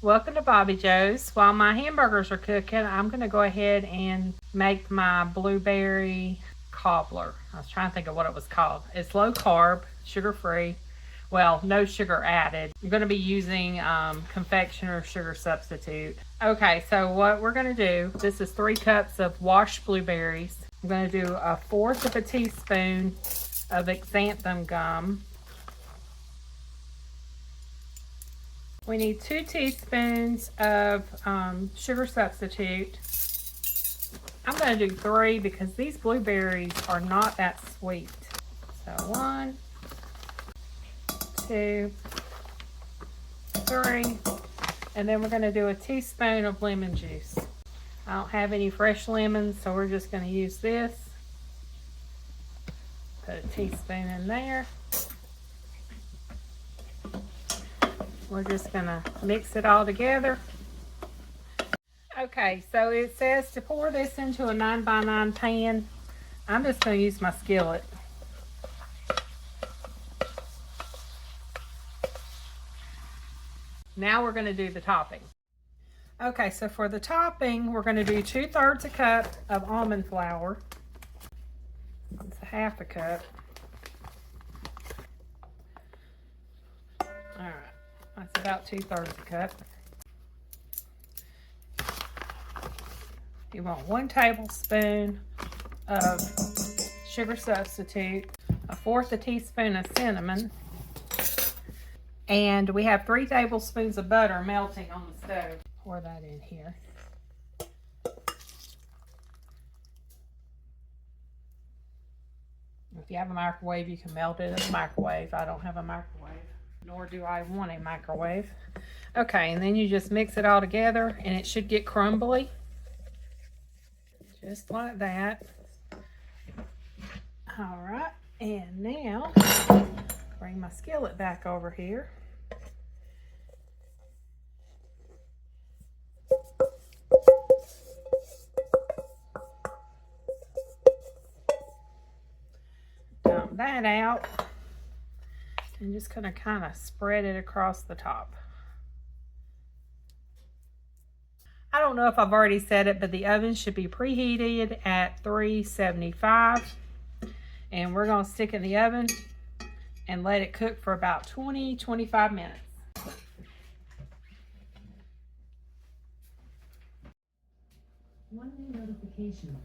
Welcome to Bobbi Jo's. While my hamburgers are cooking, I'm going to go ahead and make my blueberry cobbler. I was trying to think of what it was called. It's low carb, sugar free. Well, no sugar added. I'm going to be using confectioner sugar substitute. Okay, so what we're going to do, this is 3 cups of washed blueberries. I'm going to do 1/4 of a teaspoon of xanthan gum. We need 2 teaspoons of sugar substitute. I'm going to do 3 because these blueberries are not that sweet. So 1, 2, 3, and then we're going to do a teaspoon of lemon juice. I don't have any fresh lemons, so we're just going to use this. Put a teaspoon in there. We're just gonna mix it all together. Okay, so it says to pour this into a 9x9 pan. I'm just gonna use my skillet. Now we're gonna do the topping. Okay, so for the topping, we're gonna do 2/3 a cup of almond flour. It's 1/2 cup. All right. That's about 2/3 a cup. You want 1 tablespoon of sugar substitute, 1/4 a teaspoon of cinnamon, and we have 3 tablespoons of butter melting on the stove. Pour that in here. If you have a microwave, you can melt it in the microwave. I don't have a microwave, nor do I want a microwave. Okay, and then you just mix it all together and it should get crumbly. Just like that. All right, and now bring my skillet back over here. Dump that out. And just gonna kind of spread it across the top. I don't know if I've already said it, but the oven should be preheated at 375. And we're gonna stick in the oven and let it cook for about 20-25 minutes. One new notification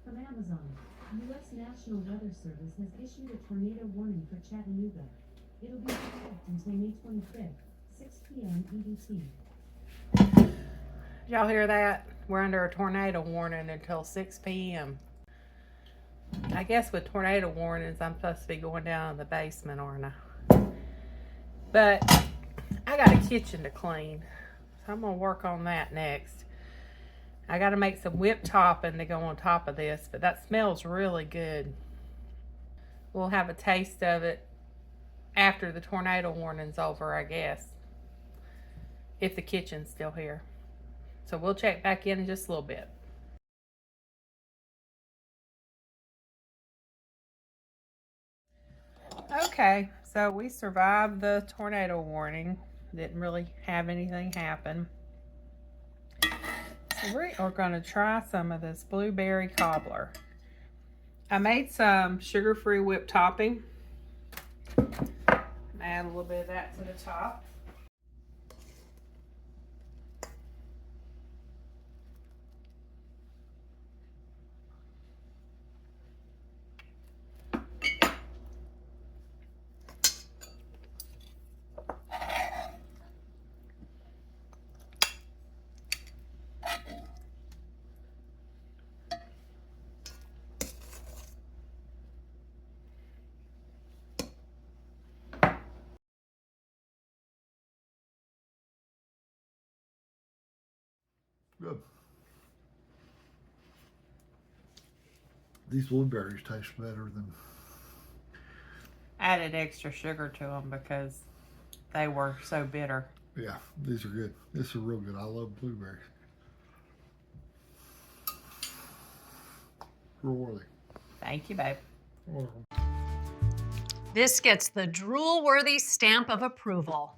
from Amazon. U.S. National Weather Service has issued a tornado warning for Chattanooga. It'll be in effect until May 25th, 6 p.m. EDT. Y'all hear that? We're under a tornado warning until 6 p.m. I guess with tornado warnings, I'm supposed to be going down in the basement, aren't I? But I got a kitchen to clean, so I'm going to work on that next. I got to make some whipped topping to go on top of this, but that smells really good. We'll have a taste of it after the tornado warning's over, I guess, if the kitchen's still here. So we'll check back in just a little bit. Okay, so we survived the tornado warning. Didn't really have anything happen. So we are going to try some of this blueberry cobbler. I made some sugar-free whipped topping. Add a little bit of that to the top. Good. These blueberries taste better than... Added extra sugar to them because they were so bitter. Yeah, these are good. This is real good. I love blueberries. Real worthy. Thank you, babe. This gets the drool-worthy stamp of approval.